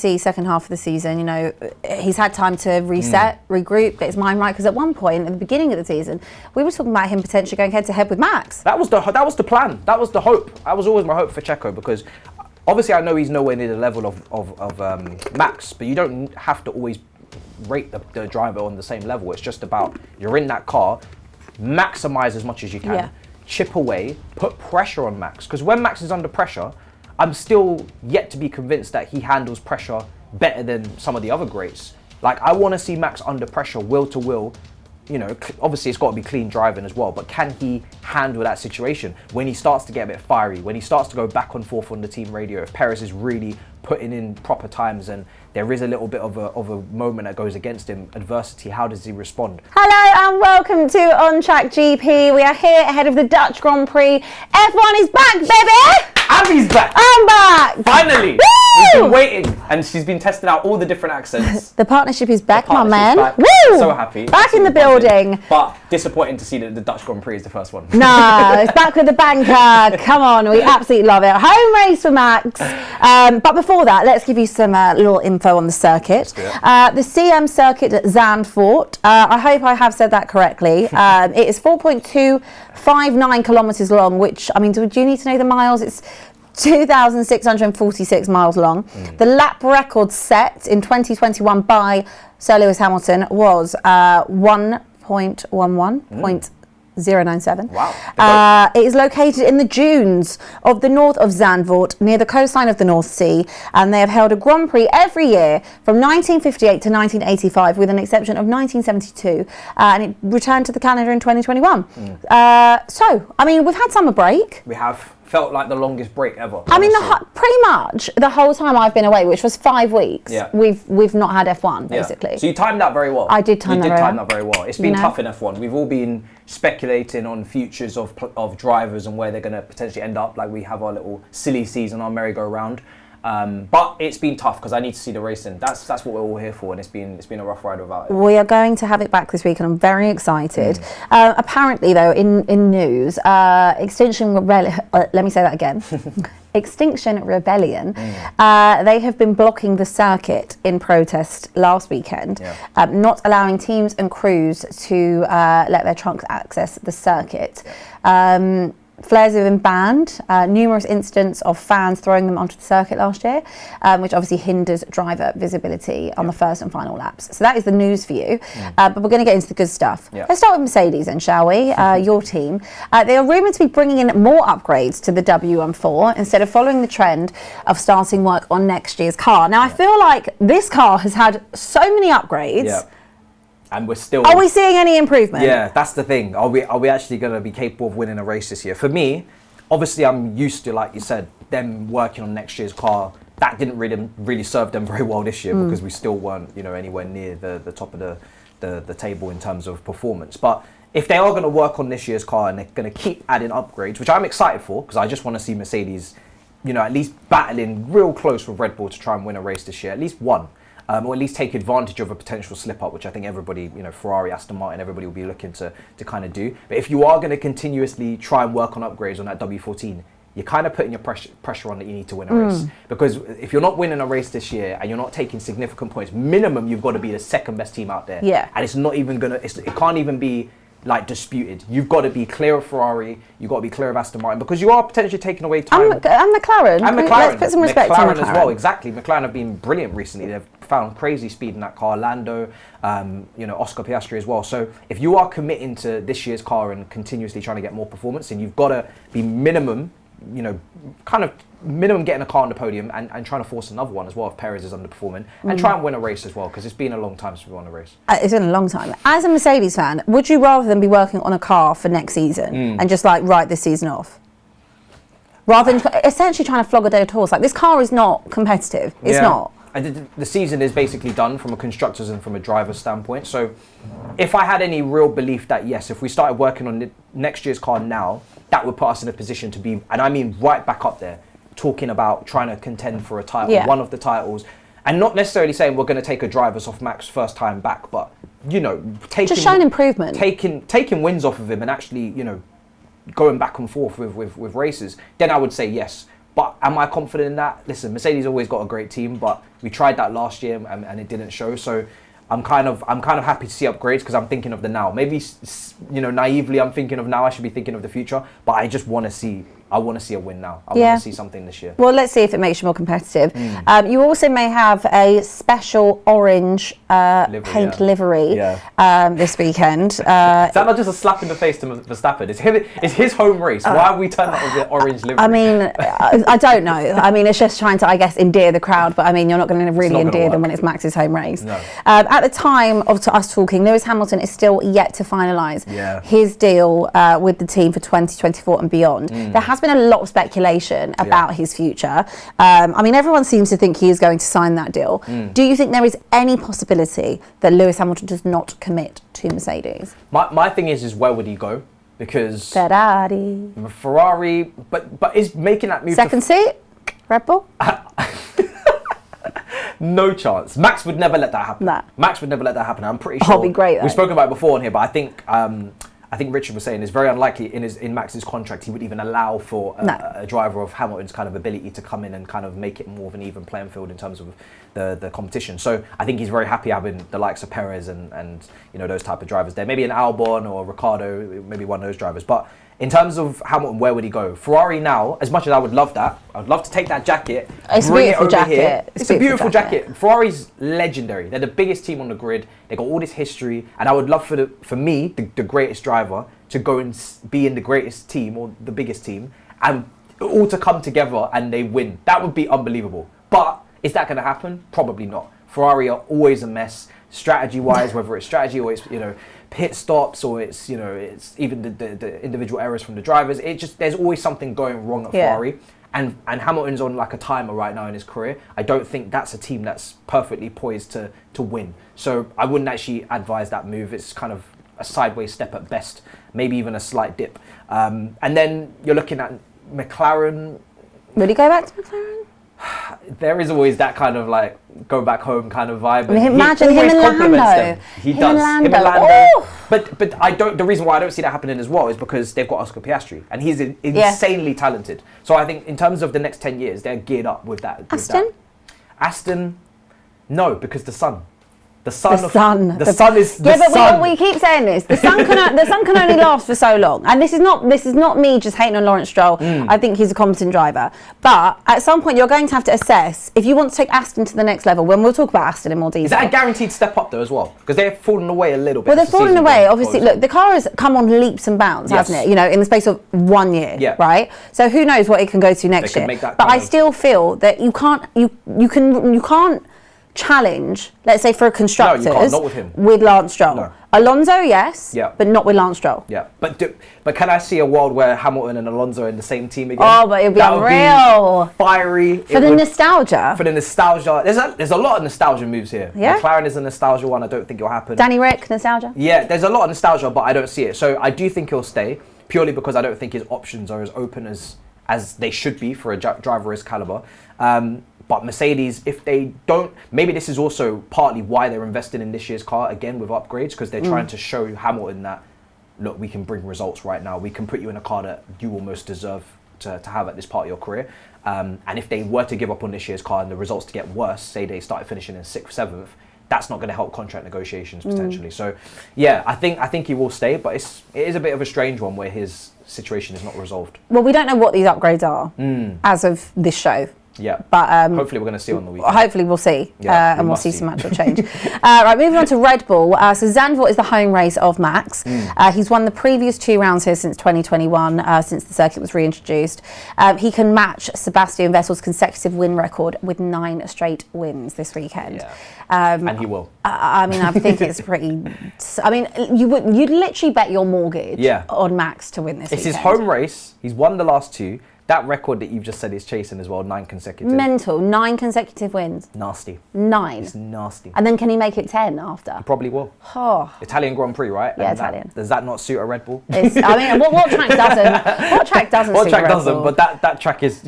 see second half of the season, you know, he's had time to reset, regroup, get his mind right. Because at one point, at the beginning of the season, we were talking about him potentially going head-to-head with Max. That was the plan. That was the hope. That was always my hope for Checo, because obviously I know he's nowhere near the level of Max, but you don't have to always rate the driver on the same level. It's just about, you're in that car, maximise as much as you can, chip away, put pressure on Max. Because when Max is under pressure, I'm still yet to be convinced that he handles pressure better than some of the other greats. Like, I want to see Max under pressure, will to will. You know, obviously it's got to be clean driving as well, but can he handle that situation when he starts to get a bit fiery, when he starts to go back and forth on the team radio, if Perez is really putting in proper times and there is a little bit of a moment that goes against him, adversity, how does he respond? Hello and welcome to On Track GP. We are here ahead of the Dutch Grand Prix. F1 is back, baby! Abby's back! I'm back! Finally! Woo! We've been waiting, and she's been testing out all the different accents. The partnership is back, my man. Back. Woo! So happy. Back in the building. But disappointing to see that the Dutch Grand Prix is the first one. No, it's back with the banker. Come on, we absolutely love it. Home race for Max. But before that, let's give you some little info on the circuit. The CM circuit at Zandvoort. I hope I have said that correctly. It is 4.259 kilometres long, which, I mean, do you need to know the miles? It's 2,646 miles long. The lap record set in 2021 by Sir Lewis Hamilton was 1.11.097. Wow. It is located in the dunes of the north of Zandvoort, near the coastline of the North Sea, and they have held a Grand Prix every year from 1958 to 1985, with an exception of 1972, and it returned to the calendar in 2021. So, I mean, we've had summer break. We have. Felt like the longest break ever. I mean, pretty much the whole time I've been away, which was 5 weeks, we've not had F1, basically. Yeah. So you timed that very well. I did time that very well. It's been tough in F1. We've all been speculating on futures of drivers and where they're going to potentially end up. Like, we have our little silly season, our merry-go-round. But it's been tough because I need to see the racing. That's what we're all here for, and it's been a rough ride without it. We are going to have it back this week, and I'm very excited. Apparently, though, in news, Extinction Rebellion. Let me say that again. Extinction Rebellion. They have been blocking the circuit in protest last weekend, not allowing teams and crews to let their trucks access the circuit. Flares have been banned. Numerous incidents of fans throwing them onto the circuit last year, which obviously hinders driver visibility on the first and final laps. So that is the news for you. But we're going to get into the good stuff. Let's start with Mercedes then, shall we? Your team. They are rumoured to be bringing in more upgrades to the W14 instead of following the trend of starting work on next year's car. Now, I feel like this car has had so many upgrades. And we're still... Are we seeing any improvement? Yeah, that's the thing. Are we actually going to be capable of winning a race this year? For me, obviously I'm used to, like you said, them working on next year's car. That didn't really serve them very well this year because we still weren't, you know, anywhere near the top of the table in terms of performance. But if they are going to work on this year's car and they're going to keep adding upgrades, which I'm excited for, because I just want to see Mercedes, you know, at least battling real close with Red Bull to try and win a race this year, at least one. Or at least take advantage of a potential slip-up, which I think everybody, you know, Ferrari, Aston Martin, everybody will be looking to kind of do. But if you are going to continuously try and work on upgrades on that W14, you're kind of putting your pressure on that you need to win a race. Because if you're not winning a race this year and you're not taking significant points, minimum you've got to be the second best team out there. And it's not even going to, it can't even be like disputed. You've got to be clear of Ferrari, you've got to be clear of Aston Martin, because you are potentially taking away time. And McLaren. And McLaren. Let's put some respect on McLaren as well, exactly. McLaren have been brilliant recently. They've found crazy speed in that car. Lando, you know, Oscar Piastri as well. So if you are committing to this year's car and continuously trying to get more performance, then you've got to be minimum, you know, kind of minimum getting a car on the podium and trying to force another one as well if Perez is underperforming, and try and win a race as well, because it's been a long time since we won a race. It's been a long time. As a Mercedes fan, would you rather than be working on a car for next season and just like write this season off? Rather than essentially trying to flog a dead horse. Like, this car is not competitive. It's not. And the season is basically done from a constructor's and from a driver's standpoint. So if I had any real belief that, yes, if we started working on next year's car now, that would put us in a position to be, and I mean right back up there, talking about trying to contend for a title, one of the titles, and not necessarily saying we're going to take a driver's off Max first time back, but, you know, just showing improvement, taking wins off of him and actually, you know, going back and forth with races, then I would say yes. But am I confident in that? Listen, Mercedes always got a great team, but we tried that last year and it didn't show. So I'm kind of happy to see upgrades because I'm thinking of the now. Maybe, naively I'm thinking of now. I should be thinking of the future, but I just want to see. I want to see a win now. I want to see something this year. Well, let's see if it makes you more competitive. You also may have a special orange paint livery this weekend. Is that not just a slap in the face to Verstappen? It's his home race. Why have we turned up with the orange livery? I mean, I don't know. I mean, it's just trying to, I guess, endear the crowd. But I mean, you're not going to really endear them when it's Max's home race. No. At the time of us talking, Lewis Hamilton is still yet to finalise his deal with the team for 2024 and beyond. There has been a lot of speculation about his future. I mean, everyone seems to think he is going to sign that deal. Do you think there is any possibility that Lewis Hamilton does not commit to Mercedes? My thing is where would he go? Because Ferrari, but is making that move second seat, Red Bull? No chance. Max would never let that happen. Nah. Max would never let that happen. I'm pretty sure. That'll be great. We've spoken about it before on here, but I think Richard was saying it's very unlikely in Max's contract he would even allow for a driver of Hamilton's kind of ability to come in and kind of make it more of an even playing field in terms of the competition. So I think he's very happy having the likes of Perez and those type of drivers there. Maybe an Albon or Ricciardo, maybe one of those drivers. But in terms of Hamilton, where would he go? Ferrari now, as much as I would love that, I'd love to take that jacket, it's bring a beautiful it over jacket. here. It's a beautiful jacket. Ferrari's legendary. They're the biggest team on the grid. They got all this history, and I would love for me, the greatest driver, to go and be in the greatest team or the biggest team, and all to come together and they win. That would be unbelievable. But is that going to happen? Probably not. Ferrari are always a mess, strategy-wise, whether it's strategy or it's pit stops or it's it's even the individual errors from the drivers. There's always something going wrong at Ferrari. And Hamilton's on like a timer right now in his career. I don't think that's a team that's perfectly poised to win. So I wouldn't actually advise that move. It's kind of a sideways step at best, maybe even a slight dip. And then you're looking at McLaren. Would he go back to McLaren? There is always that kind of like go back home kind of vibe. I mean, imagine him and Lando. He does. Him and Lando. But I don't. The reason why I don't see that happening as well is because they've got Oscar Piastri and he's insanely talented. So I think in terms of the next 10 years, they're geared up with that. Aston, no, because the sun. The sun is. Yeah, but we keep saying this. The sun can only last for so long, and this is not me just hating on Lawrence Stroll. I think he's a competent driver, but at some point you're going to have to assess if you want to take Aston to the next level. When we'll talk about Aston in more detail. Is that a guaranteed step up though as well? Because they've fallen away a little bit. Well, they've fallen away. Obviously, look, the car has come on leaps and bounds, hasn't it? In the space of 1 year, right? So who knows what it can go to next year? But I still feel that you can't challenge, let's say for constructors, not with him. With Lance Stroll. No. Alonso, yes, but not with Lance Stroll. Yeah, but can I see a world where Hamilton and Alonso are in the same team again? Oh, but it'd be unreal. Fiery. For the nostalgia. There's a lot of nostalgia moves here. Yeah. McLaren is a nostalgia one. I don't think it'll happen. Danny Rick, nostalgia. Yeah, there's a lot of nostalgia, but I don't see it. So I do think he'll stay, purely because I don't think his options are as open as they should be for a driver his caliber. But Mercedes, if they don't, maybe this is also partly why they're investing in this year's car again with upgrades, because they're trying to show Hamilton that, look, we can bring results right now. We can put you in a car that you almost deserve to have at this part of your career. And if they were to give up on this year's car and the results to get worse, say they started finishing in 6th, 7th, that's not going to help contract negotiations potentially. So, yeah, I think he will stay, but it is a bit of a strange one where his situation is not resolved. Well, we don't know what these upgrades are as of this show. Yeah, but hopefully we're going to see on the weekend. Hopefully we'll see, and we'll see some actual change. Right, moving on to Red Bull. So Zandvoort is the home race of Max. He's won the previous 2 rounds here since 2021, since the circuit was reintroduced. He can match Sebastian Vettel's consecutive win record with 9 straight wins this weekend. Yeah. And he will. I mean, I think it's pretty. I mean, you'd literally bet your mortgage on Max to win this. It's weekend. his home race. He's won the last 2. That record that you've just said he's chasing as well, 9 consecutive. Mental, 9 consecutive wins. Nasty. 9. It's nasty. And then can he make it 10 after? He probably will. Oh. Italian Grand Prix, right? Yeah, Italian. Does that not suit a Red Bull? I mean, what track doesn't? What track doesn't? What suit track a Red doesn't? Bull? But that track is,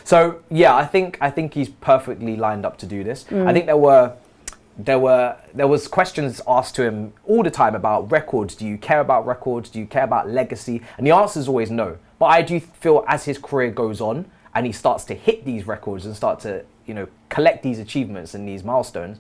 So yeah, I think he's perfectly lined up to do this. I think there was questions asked to him all the time about records. Do you care about records? Do you care about legacy? And the answer is always no. But I do feel as his career goes on, and he starts to hit these records and start to, collect these achievements and these milestones,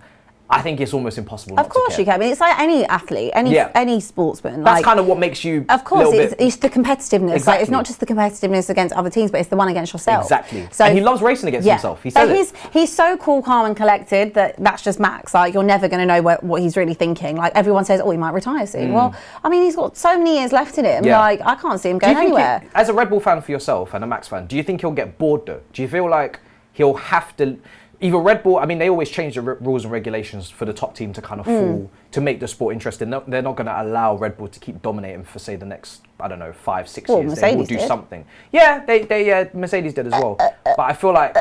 I think it's almost impossible not to care. Of course you can. I mean, it's like any athlete, any sportsman. That's kind of what makes you. Of course, it's the competitiveness. Exactly. Like, it's not just the competitiveness against other teams, but it's the one against yourself. Exactly. So, and he loves racing against himself. He says he's so cool, calm, and collected that's just Max. Like, you're never going to know what he's really thinking. Like, everyone says, he might retire soon. Well, I mean, he's got so many years left in him. Yeah. Like, I can't see him going anywhere. As a Red Bull fan for yourself and a Max fan, do you think he'll get bored though? Do you feel like he'll have to? Either Red Bull, I mean, they always change the rules and regulations for the top team to kind of fall, to make the sport interesting. They're not going to allow Red Bull to keep dominating for, say, the next, 5-6 years. Mercedes they will do something. Yeah, they Mercedes did as well. But I feel like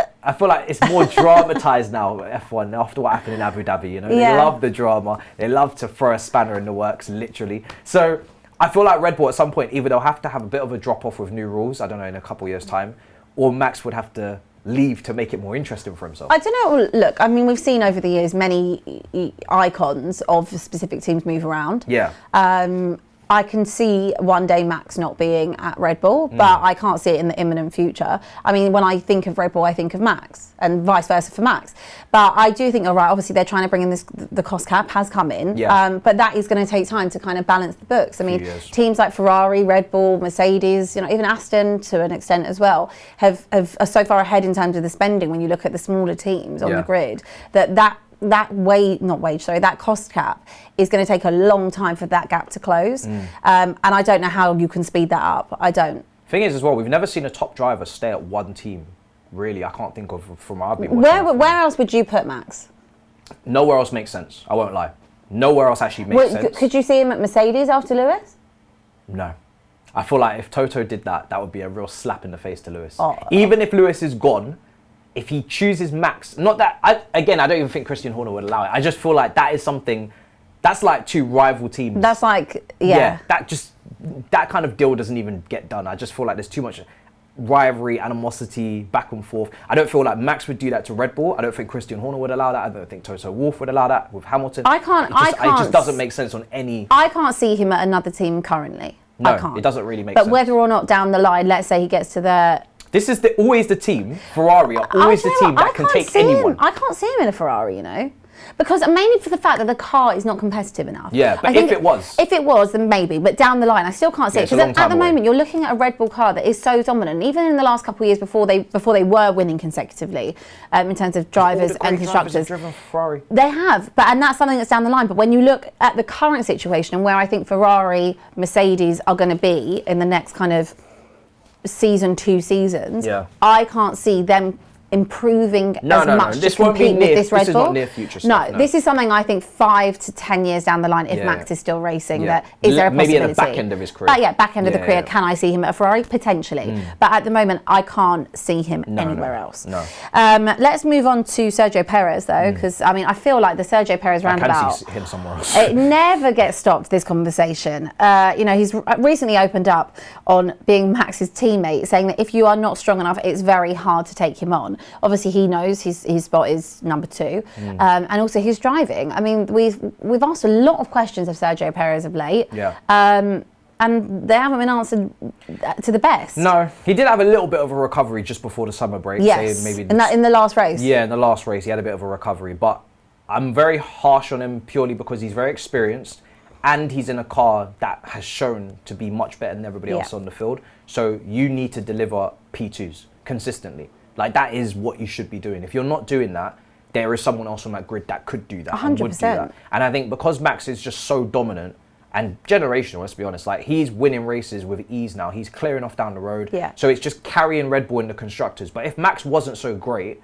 it's more dramatized now, F1, after what happened in Abu Dhabi. They love the drama. They love to throw a spanner in the works, literally. So I feel like Red Bull at some point, either they'll have to have a bit of a drop off with new rules, I don't know, in a couple of years' time, or Max would have to leave to make it more interesting for himself. I don't know. Look, I mean, we've seen over the years many icons of specific teams move around. Yeah. I can see one day Max not being at Red Bull, but I can't see it in the imminent future. I mean, when I think of Red Bull, I think of Max, and vice versa for Max. But I do think, obviously they're trying to bring in the cost cap has come in, but that is going to take time to kind of balance the books. I mean, teams like Ferrari, Red Bull, Mercedes, even Aston to an extent as well, are so far ahead in terms of the spending when you look at the smaller teams on the grid, that cost cap is going to take a long time for that gap to close. And I don't know how you can speed that up. I don't. Thing is as well, we've never seen a top driver stay at one team. Really, I can't think of from our being watching. Where else would you put Max? Nowhere else makes sense. I won't lie. Nowhere else actually makes sense. Could you see him at Mercedes after Lewis? No. I feel like if Toto did that, that would be a real slap in the face to Lewis. Even if Lewis is gone, if he chooses Max, not that, I don't even think Christian Horner would allow it. I just feel like that is something, that's like two rival teams. That's like, that kind of deal doesn't even get done. I just feel like there's too much rivalry, animosity, back and forth. I don't feel like Max would do that to Red Bull. I don't think Christian Horner would allow that. I don't think Toto Wolff would allow that with Hamilton. It just doesn't make sense on any. I can't see him at another team currently. No, I can't. It doesn't really make sense. But whether or not down the line, let's say he gets to the... This is always the team, Ferrari are always the team that can take anyone. I can't see him in a Ferrari, because mainly for the fact that the car is not competitive enough. Yeah, but if it was, then maybe. But down the line, I still can't see it, because at the moment you're looking at a Red Bull car that is so dominant. Even in the last couple of years before they were winning consecutively, in terms of drivers and constructors, have driven Ferrari. They have, and that's something that's down the line. But when you look at the current situation and where I think Ferrari, Mercedes are going to be in the next kind of season, 2 seasons, I can't see them improving as much to compete with this Red Bull. This is not near future stuff. No, this is something I think 5 to 10 years down the line, if Max is still racing, that is there a possibility? Maybe at the back end of his career. Back end of the career. Can I see him at a Ferrari? Potentially. But at the moment, I can't see him anywhere else. No. Let's move on to Sergio Perez, though, because, I feel like the Sergio Perez roundabout... I can see him somewhere else. It never gets stopped, this conversation. He's recently opened up on being Max's teammate, saying that if you are not strong enough, it's very hard to take him on. Obviously, he knows his spot is number 2, and also his driving. I mean, we've asked a lot of questions of Sergio Perez of late, and they haven't been answered to the best. No, he did have a little bit of a recovery just before the summer break. Yes, maybe in the last race. Yeah, in the last race, he had a bit of a recovery, but I'm very harsh on him purely because he's very experienced. And he's in a car that has shown to be much better than everybody else on the field. So you need to deliver P2s consistently. Like, that is what you should be doing. If you're not doing that, there is someone else on that grid that could do that 100%. and would do that. And I think because Max is just so dominant and generational, let's be honest, like, he's winning races with ease now. He's clearing off down the road. Yeah. So it's just carrying Red Bull in the constructors. But if Max wasn't so great,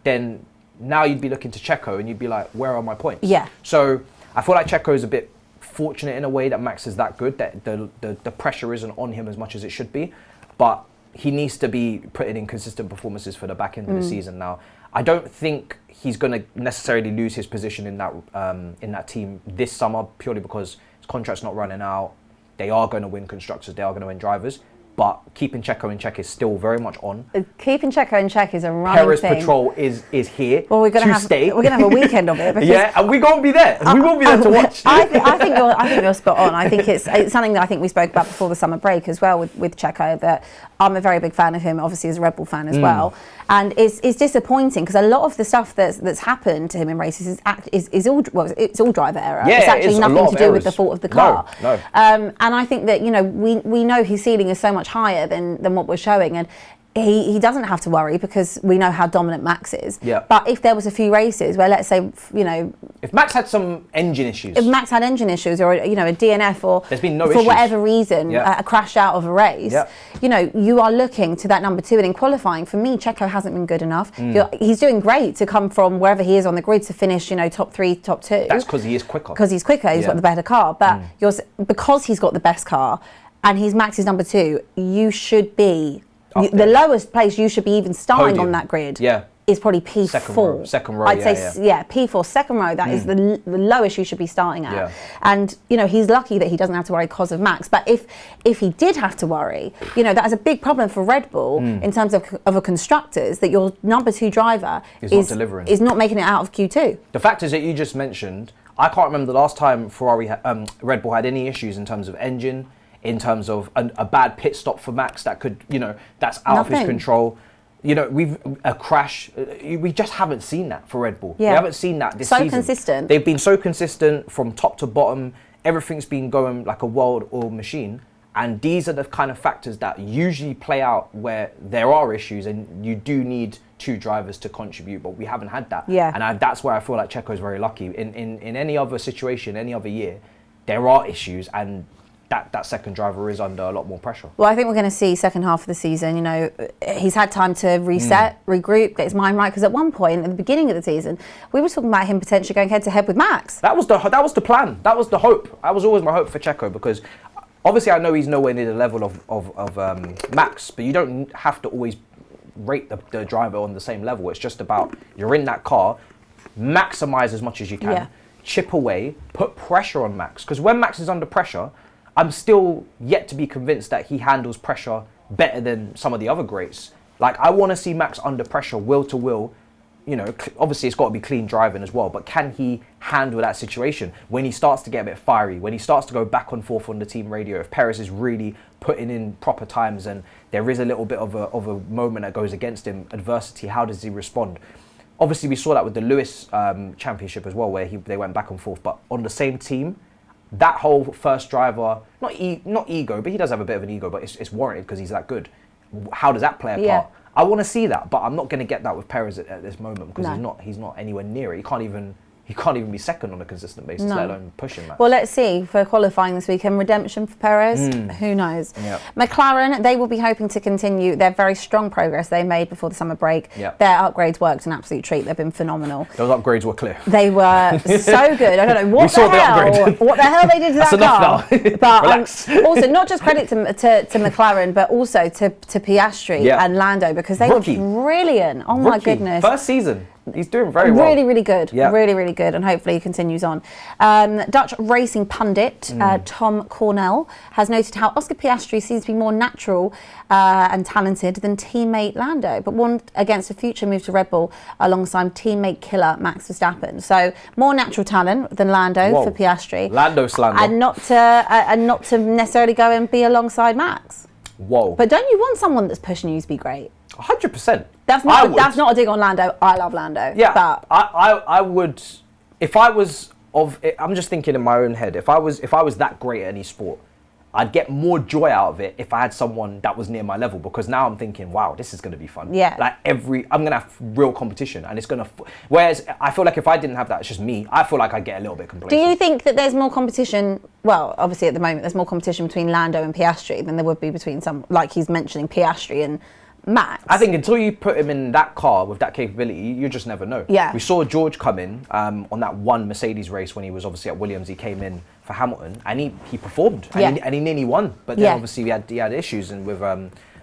then now you'd be looking to Checo and you'd be like, where are my points? Yeah. So I feel like Checo is a bit fortunate in a way that Max is that good, that the pressure isn't on him as much as it should be, but he needs to be putting in consistent performances for the back end of the season now. I don't think he's going to necessarily lose his position in that team this summer purely because his contract's not running out. They are going to win constructors, they are going to win drivers. but keeping Checo in check is still very much on. Keeping Checo in check is a running Perez thing. Patrol is here. Well, we're gonna have stay. We're gonna have a weekend of it. Yeah, and we won't be there. We will be there to watch. I think you're spot on. I think it's something that I think we spoke about before the summer break as well with Checo. That I'm a very big fan of him, obviously as a Red Bull fan as well. And it's disappointing because a lot of the stuff that's happened to him in races is all it's all driver error. Yeah, it's actually nothing to do with the fault of the car. No. And I think that we know his ceiling is so much higher than what we're showing, and he doesn't have to worry because we know how dominant Max is. Yeah. But if there was a few races where, let's say, if Max had some engine issues, or a DNF, or there's been no for issues. whatever reason, a crash out of a race, you are looking to that number 2. And in qualifying, for me, Checo hasn't been good enough. He's doing great to come from wherever he is on the grid to finish, top 3, top 2. That's because he is quicker. Because he's quicker, he's got the better car. But because he's got the best car and he's Max's number 2, you should be the lowest place you should be even starting on that grid. Is probably P4. Second row. I'd say P4, second row. That is the lowest you should be starting at. And he's lucky that he doesn't have to worry because of Max. But if he did have to worry, that is a big problem for Red Bull in terms of a constructors, that your number 2 driver is not making it out of Q2. The factors that you just mentioned, I can't remember the last time Red Bull had any issues in terms of engine, in terms of a bad pit stop for Max that could, that's out of his control. We've a crash. We just haven't seen that for Red Bull. We haven't seen that this season. So consistent. They've been so consistent from top to bottom. Everything's been going like a well-oiled machine. And these are the kind of factors that usually play out where there are issues and you do need 2 drivers to contribute, but we haven't had that. And that's where I feel like Checo's very lucky. In any other situation, any other year, there are issues, and that second driver is under a lot more pressure. Well, I think we're going to see second half of the season, he's had time to reset, regroup, get his mind right, because at one point at the beginning of the season, we were talking about him potentially going head to head with Max. That was the plan. That was the hope. That was always my hope for Checo, because obviously I know he's nowhere near the level of Max, but you don't have to always rate the driver on the same level. It's just about, you're in that car, maximize as much as you can, chip away, put pressure on Max, because when Max is under pressure, I'm still yet to be convinced that he handles pressure better than some of the other greats. Like, I want to see Max under pressure, will to will. Obviously it's got to be clean driving as well, but can he handle that situation when he starts to get a bit fiery, when he starts to go back and forth on the team radio, if Perez is really putting in proper times and there is a little bit of a moment that goes against him, adversity, how does he respond? Obviously we saw that with the Lewis championship as well, where they went back and forth, but on the same team, that whole first driver, not ego, but he does have a bit of an ego, but it's warranted because he's that good. How does that play a part? I want to see that, but I'm not going to get that with Perez at this moment because he's not anywhere near it. He can't even be second on a consistent basis, let alone pushing that. Well, let's see for qualifying this weekend. Redemption for Perez, who knows? McLaren, they will be hoping to continue their very strong progress they made before the summer break. Their upgrades worked an absolute treat. They've been phenomenal. Those upgrades were clear. They were so good. I don't know what the hell they did to that car. But also, not just credit to McLaren, but also to Piastri and Lando, because they were brilliant. Oh my goodness! First season. He's doing very well. Really, really good. Really, really good. And hopefully he continues on. Dutch racing pundit Tom Cornell has noted how Oscar Piastri seems to be more natural and talented than teammate Lando, but warned against a future move to Red Bull alongside teammate killer Max Verstappen. So more natural talent than Lando for Piastri. Lando slander. And not to necessarily go and be alongside Max. Whoa. But don't you want someone that's pushing you to be great? 100%. That's not a dig on Lando. I love Lando. Yeah, but I would, if I was I'm just thinking in my own head, if I was that great at any sport, I'd get more joy out of it if I had someone that was near my level, because now I'm thinking, wow, this is going to be fun. Like I'm going to have real competition, and it's going to, whereas I feel like if I didn't have that, it's just me, I feel like I get a little bit complacent. Do you think that there's more competition? Well, obviously at the moment there's more competition between Lando and Piastri than there would be between some, like he's mentioning, Piastri and Max. I think until you put him in that car with that capability, you just never know. We saw George come in on that one Mercedes race when he was obviously at Williams. He came in for Hamilton and he performed and he nearly won. But then obviously he had issues and with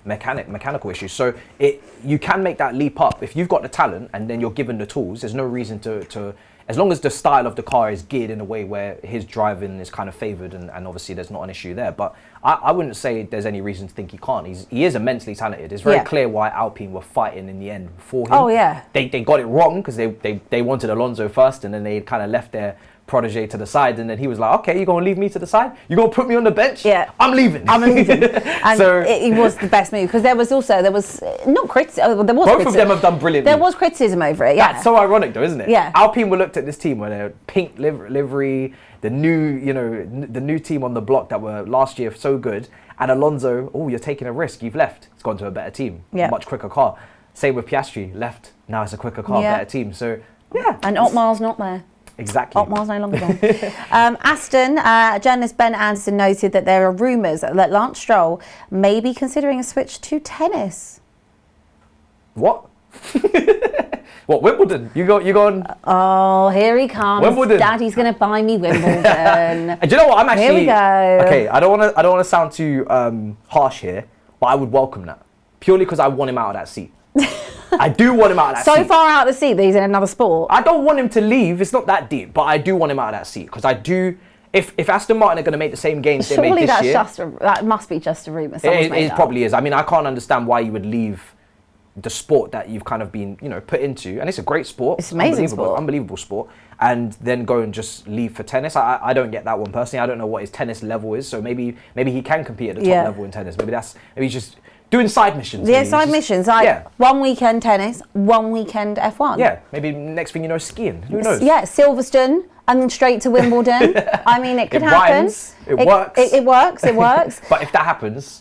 mechanical issues. So you can make that leap up if you've got the talent and then you're given the tools. There's no reason to as long as the style of the car is geared in a way where his driving is kind of favoured, and obviously there's not an issue there. But I wouldn't say there's any reason to think he can't. He is immensely talented. It's very clear why Alpine were fighting in the end for him. Oh, yeah. They got it wrong because they wanted Alonso first, and then they kind of left their protege to the side, and then he was like, okay, you're going to leave me to the side? You're going to put me on the bench? Yeah. I'm leaving. And so it was the best move, because there was not criticism. There was both of them have done brilliantly. There was criticism over it, yeah. That's so ironic though, isn't it? Yeah. Alpine were looked at this team where they're pink livery, the new team on the block that were last year so good, and Alonso, oh, you're taking a risk, you've left. It's gone to a better team, much quicker car. Same with Piastri, left, now it's a quicker car, better team. So, yeah. And Otmar's not there. Exactly. Otmar's no longer there. Aston, journalist Ben Anderson noted that there are rumours that Lance Stroll may be considering a switch to tennis. What? What, Wimbledon? You going? Oh, here he comes. Wimbledon. Daddy's going to buy me Wimbledon. And do you know what? I'm actually. Here we go. Okay, I don't want to sound too harsh here, but I would welcome that purely because I want him out of that seat. I do want him out of that seat. So far out of the seat that he's in another sport. I don't want him to leave. It's not that deep, but I do want him out of that seat because I do. If Aston Martin are going to make the same gains they made this year, that must be just a rumour. It probably is. I mean, I can't understand why you would leave the sport that you've kind of been, put into, and it's a great sport. It's amazing sport, unbelievable sport, and then go and just leave for tennis. I don't get that one personally. I don't know what his tennis level is, so maybe he can compete at the top level in tennis. Maybe he's just doing side missions. Yeah, side missions. Like 1 weekend tennis, 1 weekend F1. Yeah, maybe next thing you know, skiing. Who knows? Yeah, Silverstone and then straight to Wimbledon. I mean, it could happen. Rhymes. It works. It works. But if that happens,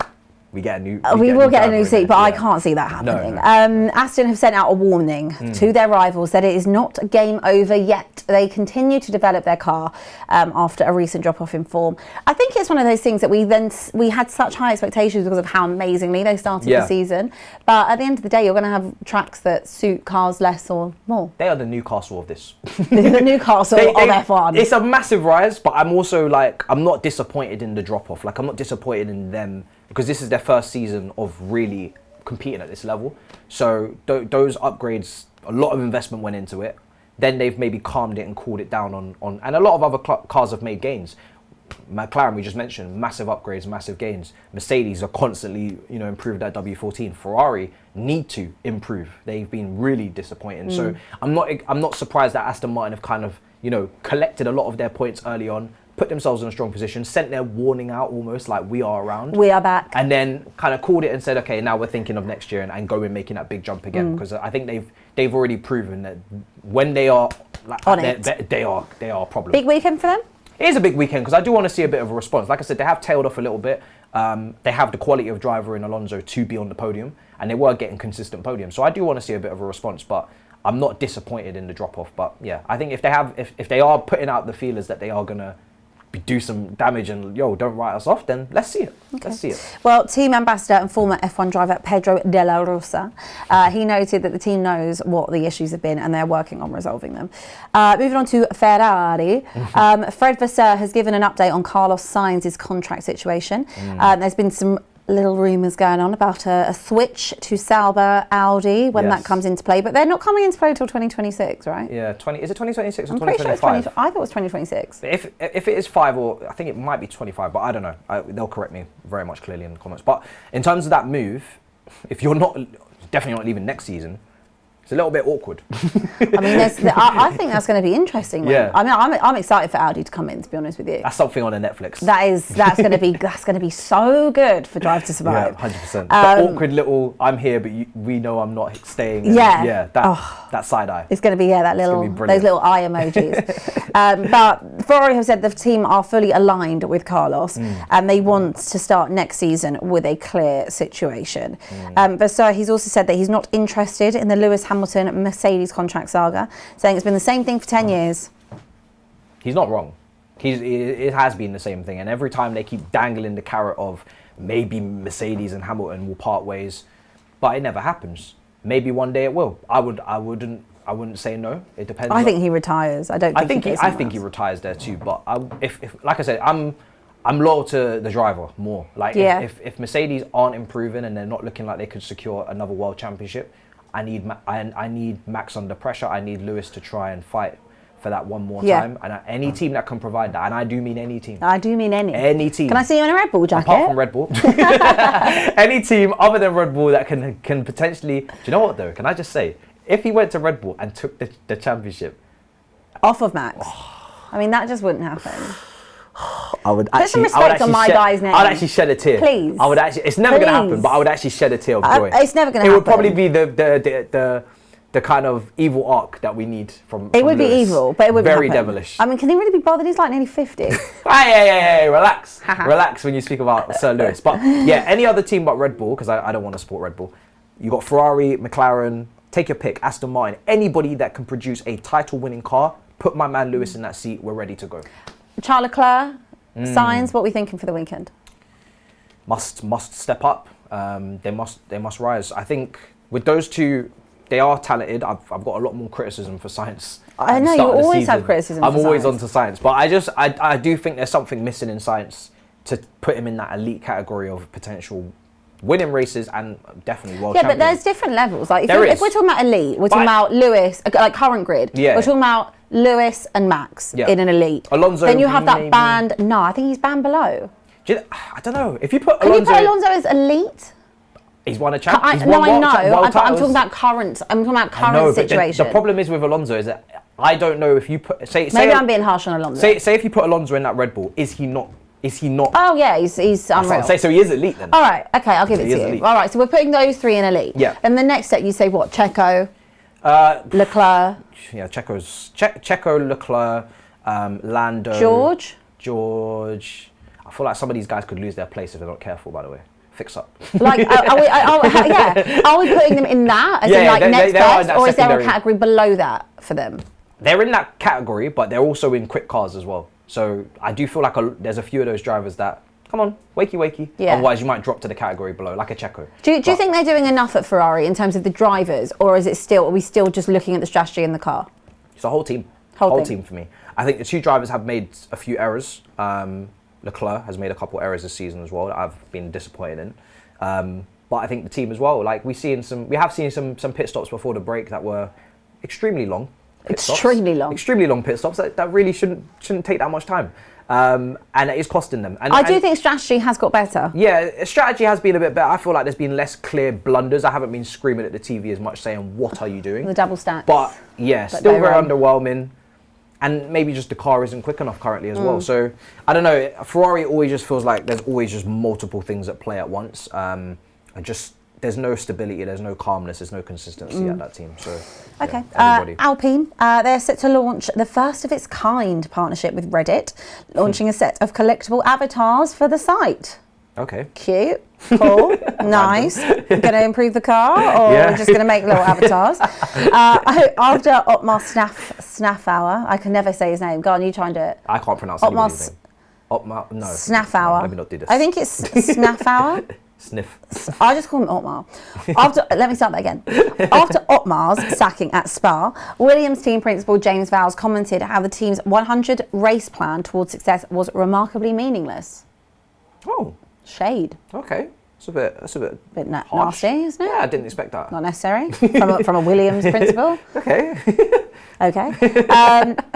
we get a new. We will get a new seat, but I can't see that happening. No. Aston have sent out a warning to their rivals that it is not game over yet. They continue to develop their car after a recent drop-off in form. I think it's one of those things that we had such high expectations because of how amazingly they started the season. But at the end of the day, you're going to have tracks that suit cars less or more. They are the Newcastle of this. The Newcastle of F1. It's a massive rise, but I'm also I'm not disappointed in the drop-off. I'm not disappointed in them, because this is their first season of really competing at this level. So those upgrades, a lot of investment went into it. Then they've maybe calmed it and cooled it down on and a lot of other cars have made gains. McLaren, we just mentioned, massive upgrades, massive gains. Mercedes are constantly, improved that W14. Ferrari need to improve. They've been really disappointing. So I'm not surprised that Aston Martin have kind of, collected a lot of their points early on, put themselves in a strong position, sent their warning out almost like we are around. We are back. And then kind of called it and said, okay, now we're thinking of next year and going making that big jump again. Because I think they've already proven that when they are they are a problem. Big weekend for them? It is a big weekend because I do want to see a bit of a response. Like I said, they have tailed off a little bit. They have the quality of driver in Alonso to be on the podium, and they were getting consistent podiums. So I do want to see a bit of a response, but I'm not disappointed in the drop-off. But yeah, I think if they are putting out the feelers that they are going to do some damage and don't write us off, then let's see it. Okay. Let's see it. Well, team ambassador and former F1 driver Pedro de la Rosa, he noted that the team knows what the issues have been and they're working on resolving them. Moving on to Ferrari, Fred Vasseur has given an update on Carlos Sainz's contract situation. There's been some little rumours going on about a switch to Sauber Audi when that comes into play, but they're not coming into play until 2026, right? Yeah, is it 2026 or I'm 2025? Pretty sure I thought it was 2026. If it is 5, or I think it might be 25, but I don't know. They'll correct me very much clearly in the comments. But in terms of that move, if you're definitely not leaving next season, it's a little bit awkward. I mean, I think that's going to be interesting. Yeah. I mean, I'm excited for Audi to come in, to be honest with you. That's something on a Netflix. That's going to be so good for Drive to Survive. Yeah, 100%. The awkward little I'm here, but we know I'm not staying. That side eye. It's going to be those little eye emojis. But Ferrari have said the team are fully aligned with Carlos, and they want to start next season with a clear situation. But so he's also said that he's not interested in the Lewis Hamilton Mercedes contract saga, saying it's been the same thing for 10 years. He's not wrong. It has been the same thing, and every time they keep dangling the carrot of maybe Mercedes and Hamilton will part ways, but it never happens. Maybe one day it will. I wouldn't say no. It depends. I think he retires. I think he retires there too. But if like I said, I'm loyal to the driver more. Like if Mercedes aren't improving and they're not looking like they could secure another world championship, I need Max under pressure. I need Lewis to try and fight for that one more Yeah. time. And any team that can provide that, and I do mean any team. I do mean any. Any team. Can I see you in a Red Bull jacket? Apart from Red Bull. Any team other than Red Bull that can potentially... Do you know what, though? Can I just say, if he went to Red Bull and took the championship... Off of Max. I mean, that just wouldn't happen. I would Put some respect on my guy's name. I would actually shed a tear. Please. I would actually... It's never going to happen, Please. but I would actually shed a tear of joy. It's never going to happen. It would probably be the kind of evil arc that we need from It would be Lewis. evil, but it would Very happen. devilish. I mean, can he really be bothered? He's like nearly 50. Hey, relax. Relax when you speak about Sir Lewis. But yeah, any other team but Red Bull, because I don't want to support Red Bull. You got Ferrari, McLaren, take your pick, Aston Martin, anybody that can produce a title-winning car, put my man Lewis in that seat, we're ready to go. Charles Leclerc, Sainz, what are we thinking for the weekend? Must step up. They must rise. I think with those two, they are talented. I've got a lot more criticism for Sainz. I know you always have criticism. I'm for always Sainz. onto Sainz, but I do think there's something missing in Sainz to put him in that elite category of potential winning races and definitely world champion. But there's different levels. Like if we're talking about elite, we're talking But- about Lewis, like current grid. Yeah. We're talking about Lewis and Max Yeah. in an elite. Alonso, Then you have that maybe. band. No, I think he's banned below. I don't know. If you put Can Alonso, you put Alonso as elite? he's won a champ. He's No, won I world know. world I'm talking titles. about current. I'm talking about I know, current but situation. the problem is with Alonso is that I don't know if you put Maybe I'm being harsh on Alonso. say if you put Alonso in that Red Bull, is he not? Oh yeah, he's unreal. Say so he is elite then. All right, okay, I'll give So it he to is you. elite. All right, so we're putting those three in elite. Yeah. And the next step, you say what? Checo, Leclerc, Yeah, Checo, Leclerc, Lando, George. I feel like some of these guys could lose their place if they're not careful. By the way, fix up. Like, are we putting them in that as in Yeah, like next they are in best, that or is there a secondary. category below that for them? They're in that category, but they're also in quick cars as well. So I do feel like there's a few of those drivers that, come on, wakey. Yeah. Otherwise, you might drop to the category below, like a Checo. Do you think they're doing enough at Ferrari in terms of the drivers, or are we still just looking at the strategy in the car? It's a whole team. Whole Team for me. I think the two drivers have made a few errors. Leclerc has made a couple errors this season as well that I've been disappointed in. But I think the team as well, like we have seen some pit stops before the break that were extremely long. Extremely long pit stops that really shouldn't take that much time. And it is costing them. And I do think strategy has got better. Yeah, strategy has been a bit better. I feel like there's been less clear blunders. I haven't been screaming at the TV as much saying, what are you doing? The double stacks. But yeah, But still they very run. underwhelming. And maybe just the car isn't quick enough currently as Mm. well. So I don't know. Ferrari always just feels like there's always just multiple things at play at once. And just there's no stability, there's no calmness, there's no consistency at that team. So Okay. yeah, everybody. Alpine, they're set to launch the first of its kind partnership with Reddit, launching a set of collectible avatars for the site. Okay. Cute, cool, nice. Going to improve the car, or Yeah. just going to make little avatars? After Otmar Snaffauer, I can never say his name. Go on, you try and do it. I can't pronounce Otmar anybody's name. Otmar, no. Snaffauer. No, let me not do this. I think it's Snaffauer. Sniff. I just call him Otmar. Let me start that again. After Otmar's sacking at Spa, Williams team principal James Vowles commented how the team's 100 race plan towards success was remarkably meaningless. Oh, Shade. okay. That's a bit Bit harsh. nasty, isn't it? Yeah, I didn't expect that. Not necessary from a Williams principal. Okay. Okay.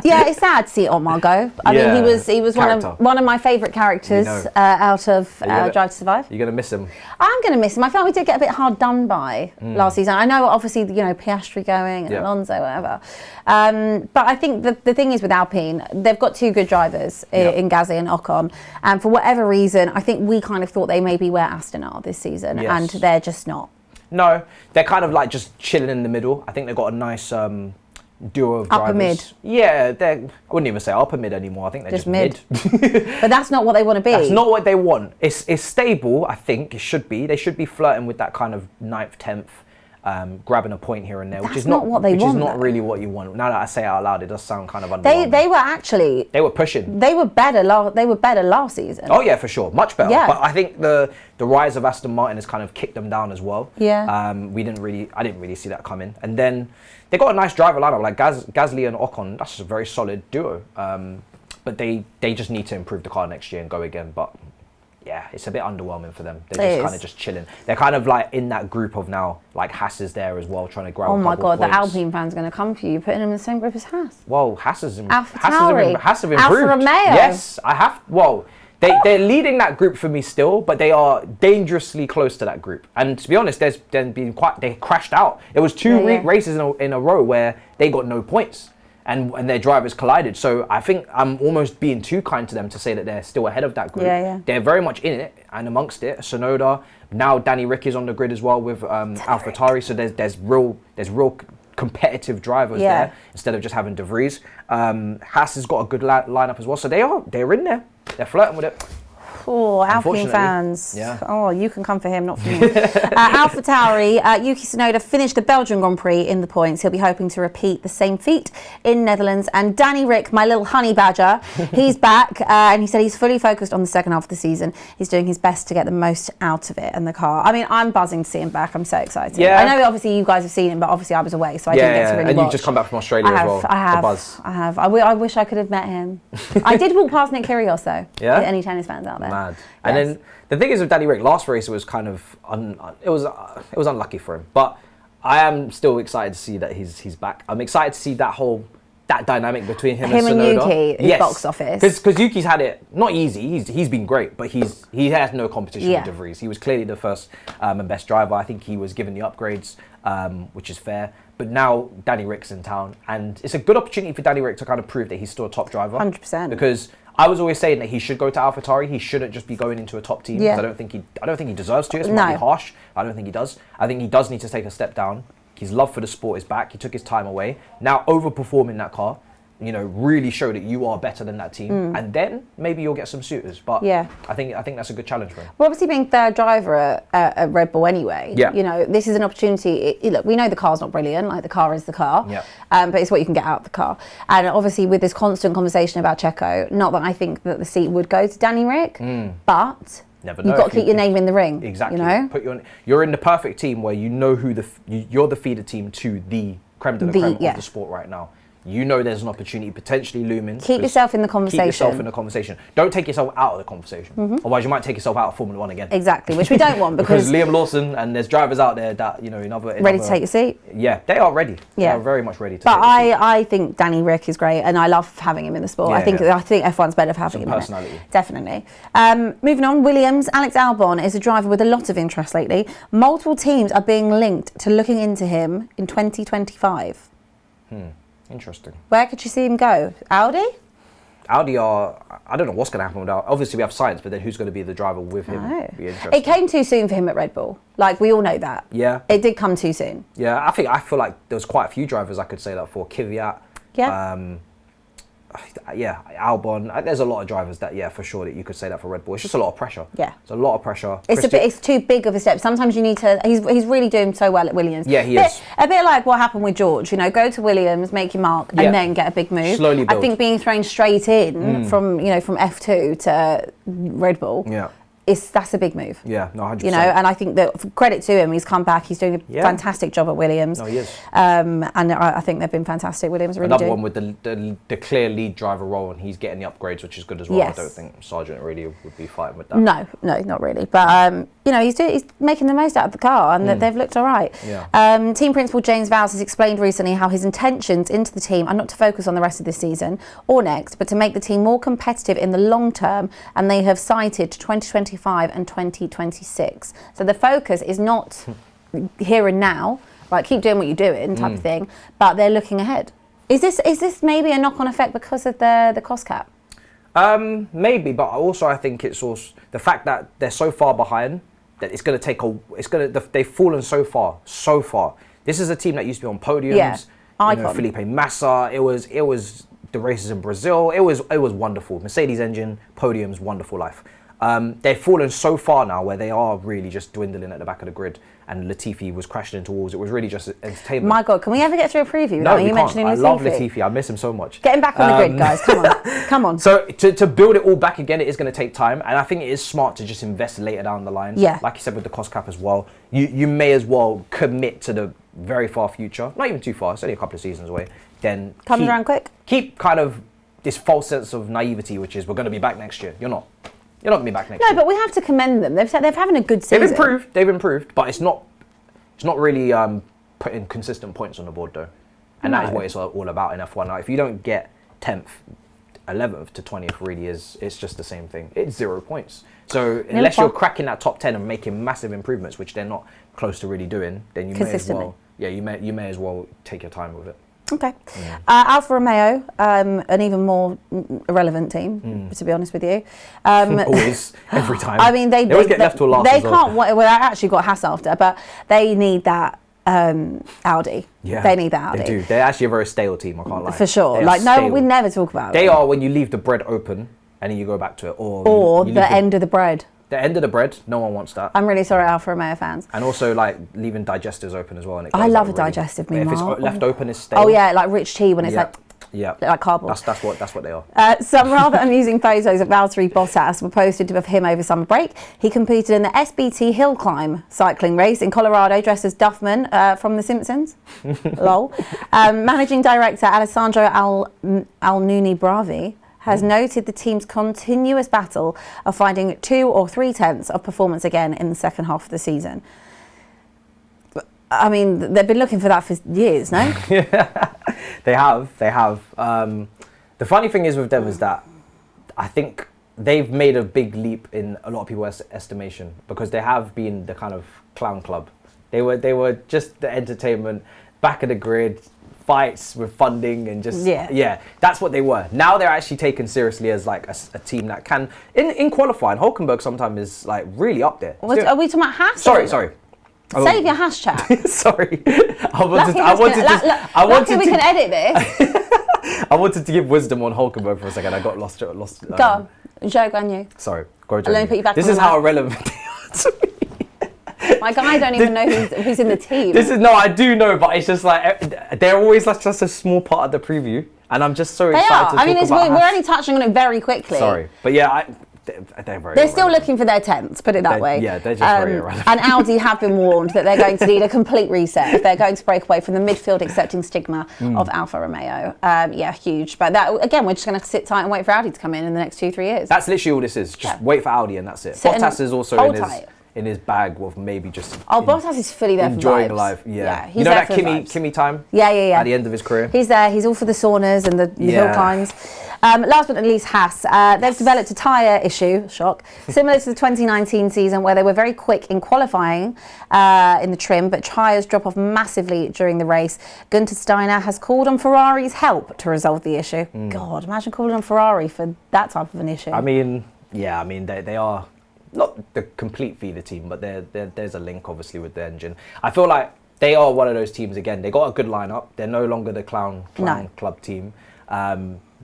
Yeah, it's sad to see Otmar go. I mean, Yeah, he was character. one of my favourite characters We know. out of gonna- Drive to Survive. You're gonna miss him. I'm going to miss him. I felt we did get a bit hard done by last season. I know, obviously, Piastri going and Yeah. Alonso, whatever. But I think the thing is with Alpine, they've got two good drivers in Gasly and Ocon. And for whatever reason, I think we kind of thought they may be where Aston are this season. Yes. And they're just not. No, they're kind of like just chilling in the middle. I think they've got a nice duo of drivers. Upper mid. Yeah, I wouldn't even say upper mid anymore. I think they're just mid. But that's not what they want to be. That's not what they want. It's stable, I think. It should be. They should be flirting with that kind of 9th, 10th, grabbing a point here and there, which That's is not what they which want, is not though. really what you want. Now that I say it out loud, it does sound kind of underwhelming. They They were pushing. were better last season. Oh yeah, for sure, much better. Yeah. But I think the rise of Aston Martin has kind of kicked them down as well. Yeah. I didn't really see that coming. And then they got a nice driver lineup like Gasly and Ocon. That's just a very solid duo. But they just need to improve the car next year and go again. But yeah, it's a bit underwhelming for them. They're just kind of just chilling. They're kind of like in that group of now, like Haas is there as well, trying to grab. Oh my God, points. the Alpine fans are going to come for you. You're putting them in the same group as Haas. Well, Haas have improved. Alfa Romeo. Yes, I have. Well, they're leading that group for me still, but they are dangerously close to that group. And to be honest, they crashed out. It was two races in a row where they got no points. And their drivers collided. So I think I'm almost being too kind to them to say that they're still ahead of that group. They're very much in it and amongst it. Sonoda, now Danny Rick is on the grid as well with AlphaTauri. So there's real competitive drivers there instead of just having De Vries. Haas has got a good lineup as well. So they're in there. They're flirting with it. Oh, Alpine fans. Yeah. Oh, you can come for him, not for me. AlphaTauri, Yuki Tsunoda finished the Belgian Grand Prix in the points. He'll be hoping to repeat the same feat in Netherlands. And Danny Rick, my little honey badger, he's back. And he said he's fully focused on the second half of the season. He's doing his best to get the most out of it and the car. I mean, I'm buzzing to see him back. I'm so excited. Yeah. I know obviously you guys have seen him, but obviously I was away, so I didn't get to really watch. And you've just come back from Australia as well. I have. I wish I could have met him. I did walk past Nick Kyrgios though. Yeah? Any tennis fans out there? Mad. And then the thing is with Danny Rick, last race it was kind of it was unlucky for him. But I am still excited to see that he's back. I'm excited to see that dynamic between him and Tsunoda. Yuki, box office. Because Yuki's had it not easy. He's been great, but he has no competition with De Vries. He was clearly the first and best driver. I think he was given the upgrades, which is fair. But now Danny Rick's in town, and it's a good opportunity for Danny Rick to kind of prove that he's still a top driver. 100%. Because I was always saying that he should go to AlphaTauri. He shouldn't just be going into a top team. Yeah. I don't think he deserves to. It might be harsh. I don't think he does. I think he does need to take a step down. His love for the sport is back. He took his time away. Now overperforming that car, really show that you are better than that team, and then maybe you'll get some suitors. But I think that's a good challenge for him. Well, obviously being third driver at Red Bull anyway, this is an opportunity. Look, we know the car's not brilliant, like the car is the car, but it's what you can get out of the car. And obviously with this constant conversation about Checo, not that I think that the seat would go to Danny Rick, but never know. You've got to keep your name in the ring. Exactly. You're in the perfect team where you're the feeder team to the creme de la creme of the sport right now. There's an opportunity potentially looming. Keep yourself in the conversation. Don't take yourself out of the conversation. Otherwise, you might take yourself out of Formula 1 again. Exactly, which we don't want because Liam Lawson and there's drivers out there that ready to take your seat. Yeah, they are ready. Yeah, they are very much ready to. But I think Danny Rick is great, and I love having him in the sport. I think F1's better for having him personality. In it. Definitely. Moving on, Williams. Alex Albon is a driver with a lot of interest lately. Multiple teams are being linked to looking into him in 2025. Interesting. Where could you see him go? Audi are, I don't know what's going to happen with Audi. Obviously we have science, but then who's going to be the driver with him? Be interesting. It came too soon for him at Red Bull. Like, we all know that. Yeah. It did come too soon. Yeah, I feel like there's quite a few drivers I could say that for. Kvyat. Yeah. Albon. There's a lot of drivers that, for sure, that you could say that for Red Bull. It's just a lot of pressure. Yeah. It's a lot of pressure. It's too big of a step. Sometimes you need to. He's really doing so well at Williams. Yeah, he is. A bit like what happened with George. Go to Williams, make your mark, and then get a big move. Slowly build. I think being thrown straight in from F2 to Red Bull. Yeah. That's a big move. Yeah, no, 100%. And I think that credit to him, he's come back. He's doing a fantastic job at Williams. No, he is. And I think they've been fantastic. Williams really Another one with the clear lead driver role, and he's getting the upgrades, which is good as well. Yes. I don't think Sargent really would be fighting with that. No, not really. But he's making the most out of the car, and they've looked all right. Yeah. Team principal James Vowles has explained recently how his intentions into the team are not to focus on the rest of this season or next, but to make the team more competitive in the long term. And they have cited 2025 and 2026. So the focus is not here and now, like keep doing what you're doing type of thing, but they're looking ahead. Is this maybe a knock-on effect because of the cost cap? Maybe, but also I think it's also the fact that they're so far behind that they've fallen so far. This is a team that used to be on podiums. Felipe Massa. It was the races in Brazil. It was wonderful. Mercedes engine podiums, wonderful life. They've fallen so far now where they are really just dwindling at the back of the grid, and Latifi was crashing into walls. It was really just entertainment. My God, can we ever get through a preview? No, we can't. Mentioning I love Latifi. I miss him so much. Get him back on the grid, guys. Come on. So to build it all back again, it is going to take time, and I think it is smart to just invest later down the line. Yeah. Like you said with the cost cap as well, you may as well commit to the very far future. Not even too far. It's only a couple of seasons away. Then comes around quick. Keep kind of this false sense of naivety, which is we're going to be back next year. You're not. You're not going to be back next No, year. but we have to commend them. They're having a good season. They've improved, but it's not really putting consistent points on the board though. And that is what it's all about in F1. Like, if you don't get 10th, 11th to 20th, really it's just the same thing. It's 0 points. So unless you're cracking that top 10 and making massive improvements, which they're not close to really doing, then you may as well. Yeah, you may as well take your time with it. Okay. Alfa Romeo, an even more irrelevant team, to be honest with you. Always, every time. I mean, they always get left till last. They can't. Well, I actually got Haas after, but they need that Audi. Yeah, they need that Audi. They do. They're actually a very stale team. I can't lie. For sure. Like we never talk about. They are when you leave the bread open and then you go back to it, or the end of the bread. The end of the bread, no one wants that. I'm really sorry, Alfa Romeo fans. And also, like, leaving digestives open as well. And I love a digestive, if it's left open, it's stale. Oh yeah, like rich tea when it's like cardboard. That's what they are. Some rather amusing photos of Valtteri Bottas were posted of him over summer break. He competed in the SBT Hill Climb cycling race in Colorado, dressed as Duffman from The Simpsons. Lol. Managing director Alessandro Alnuni Bravi has noted the team's continuous battle of finding 2 or 3 tenths of performance again in the second half of the season. I mean, they've been looking for that for years, no? They have. The funny thing is with them is that I think they've made a big leap in a lot of people's estimation because they have been the kind of clown club. They were just the entertainment, back of the grid, fights with funding and just that's what they were. Now they're actually taken seriously as like a team that can in qualifying. Hulkenberg sometimes is like really up there. Are we talking about Haas? Sorry. Save your Haas chat. Sorry. Luckily we can edit this. I wanted to give wisdom on Hulkenberg for a second. I got lost. Go on. Zhou Guanyu. Sorry. Go Zhou. Let me put you back. This is how irrelevant they are to me. My guy don't even know who's in the team. I do know, but it's just like they're always like just a small part of the preview, and I'm just so excited to talk about we're only touching on it very quickly. Sorry, but yeah, they're still looking for their 10th, put it that way. Yeah, they're just very irrelevant. And Audi have been warned that they're going to need a complete reset if they're going to break away from the midfield accepting stigma of Alfa Romeo. Huge. But that again, we're just going to sit tight and wait for Audi to come in the next 2-3 years. That's literally all this is. Just wait for Audi and that's it. Bottas is also in his bag of maybe just Bottas is fully there enjoying for vibes. life. Yeah, he's you know there that Kimi time. Yeah. At the end of his career, he's there. He's all for the saunas and the hill climbs. Last but not least, Haas. They've developed a tyre issue, shock, similar to the 2019 season where they were very quick in qualifying in the trim, but tyres drop off massively during the race. Gunther Steiner has called on Ferrari's help to resolve the issue. God, imagine calling on Ferrari for that type of an issue. I mean, they are not the complete feeder team, but there's a link obviously with the engine. I feel like they are one of those teams again. They got a good lineup. They're no longer the clown club team.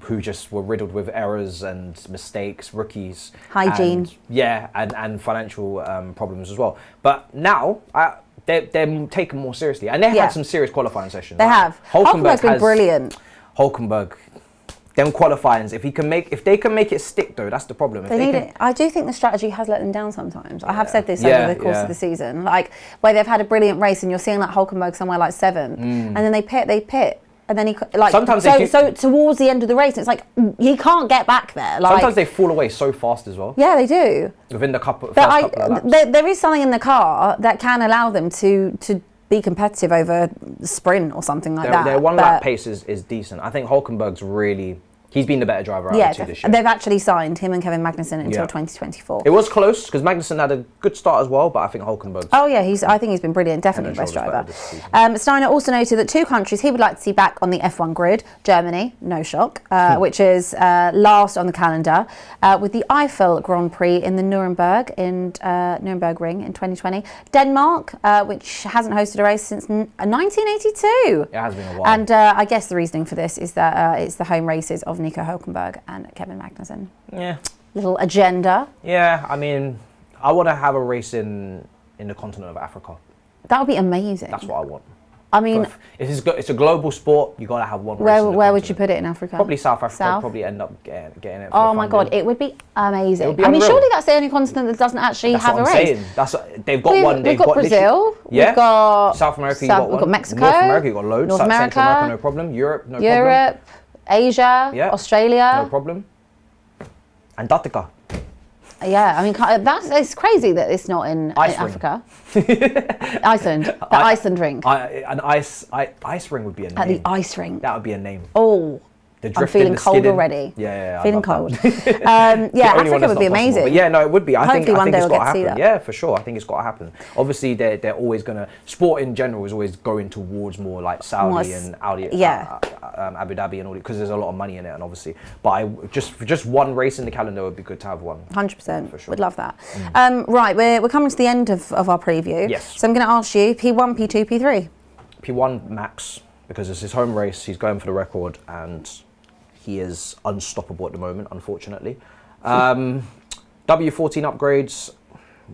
Who just were riddled with errors and mistakes, rookies. Hygiene. And financial problems as well. But now, they're taken more seriously. And they had some serious qualifying sessions. They have. Hulkenberg's been brilliant. Hulkenberg, them qualifyings, if they can make it stick though, that's the problem. I do think the strategy has let them down sometimes. I have said this over the course of the season. Like, where they've had a brilliant race and you're seeing like Hulkenberg somewhere like 7th, and then they pit. And then he like sometimes so towards the end of the race, it's like he can't get back there. Like, sometimes they fall away so fast as well. Yeah, they do. Within the couple of laps. There is something in the car that can allow them to be competitive over sprint or something like that. Their one lap pace is decent. I think Hulkenberg's really. He's been the better driver out of this year. They've actually signed him and Kevin Magnussen until 2024. It was close because Magnussen had a good start as well, but I think Hulkenberg. Oh yeah, I think he's been brilliant. Definitely the best driver. Steiner also noted that 2 countries he would like to see back on the F1 grid: Germany, no shock, which is last on the calendar, with the Eiffel Grand Prix in the Nuremberg Ring in 2020. Denmark, which hasn't hosted a race since 1982. It has been a while. And I guess the reasoning for this is that it's the home races of Nico Hulkenberg and Kevin Magnussen. Yeah. Little agenda. Yeah, I mean, I want to have a race in the continent of Africa. That would be amazing. That's what I want. I mean, it's a global sport. You got to have one race. Where would you put it in Africa? Probably South Africa. Probably end up getting it. Oh my God, it would be amazing. I mean, surely that's the only continent that doesn't actually have a race. They've got one. We've got Brazil. Yeah. We've got South America. You've got one. We've got Mexico. North America. You've got loads. North America. Central America, no problem. Europe, no problem. Asia. Yeah. Australia. No problem. Antarctica. Yeah, I mean, it's crazy that it's not in Africa. Iceland, the Iceland rink. Ice ring would be a name. At the ice rink. That would be a name. Oh, I'm feeling cold already. Yeah. Feeling cold. Yeah, Africa would be amazing. But yeah, no, it would be. I think it's got to happen. That. Yeah, for sure. I think it's got to happen. Obviously, they're always gonna. Sport in general is always going towards more like Saudi and Abu Dhabi and all that, because there's a lot of money in it, and obviously. But just one race in the calendar would be good to have one. 100%. For sure. Would love that. Right, we're coming to the end of our preview. Yes. So I'm going to ask you P1, P2, P3. P1 Max, because it's his home race. He's going for the record and he is unstoppable at the moment, unfortunately. W14 upgrades.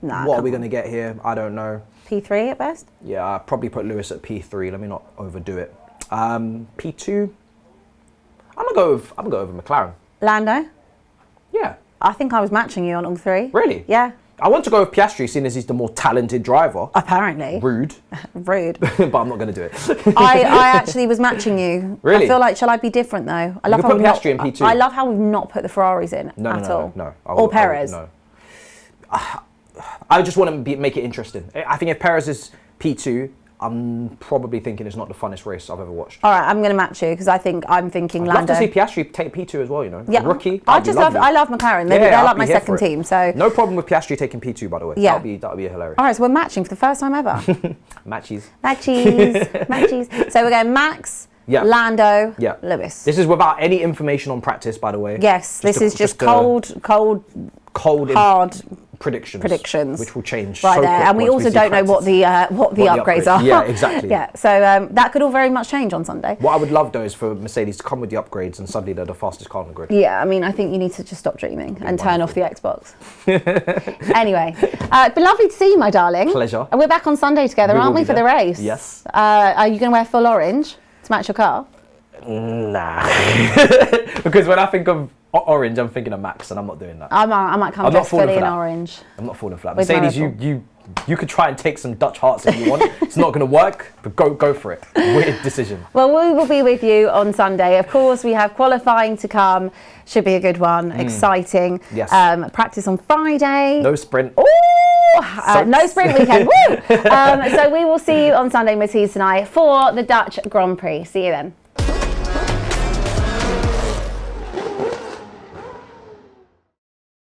What are we going to get here? I don't know. P3 at best? Yeah, I'll probably put Lewis at P3. Let me not overdo it. P2. I'm gonna go over McLaren. Lando? Yeah. I think I was matching you on all three. Really? Yeah. I want to go with Piastri, seeing as he's the more talented driver. Apparently. Rude. Rude. But I'm not going to do it. I actually was matching you. Really? I feel like, shall I be different though? I love how put Piastri in P2. I love how we've not put the Ferraris in at all. No. Or Perez. No. I just want to make it interesting. I think if Perez is P2, I'm probably thinking it's not the funnest race I've ever watched. All right, I'm going to match you because I'm thinking Lando. I'd love to see Piastri take P2 as well, you know. Yeah. A rookie. I love McLaren. They're like my second team. So no problem with Piastri taking P2, by the way. Yeah. That'll be hilarious. All right, so we're matching for the first time ever. Matchies. So we're going Max, Lando, Lewis. This is without any information on practice, by the way. Yes, this is just cold, hard predictions, which will change right there. And we also don't know what the upgrades are. Yeah, exactly. Yeah, so that could all very much change on Sunday. What I would love though is for Mercedes to come with the upgrades and suddenly they're the fastest car on the grid. Yeah, I mean, I think you need to just stop dreaming and turn off the Xbox. Anyway, it's been lovely to see you, my darling. Pleasure. And we're back on Sunday together, aren't we, for the race? Yes. Are you going to wear full orange to match your car? Nah. Because when I think of orange, I'm thinking of Max, and I'm not doing that. I might come dressed fully in orange. I'm not falling for that. Mercedes, you could try and take some Dutch hearts if you want. It's not going to work, but go for it. Weird decision. Well, we will be with you on Sunday. Of course, we have qualifying to come. Should be a good one. Exciting. Yes. Practice on Friday. No sprint. Ooh! No sprint weekend. Woo! So we will see you on Sunday, Mercedes, tonight for the Dutch Grand Prix. See you then.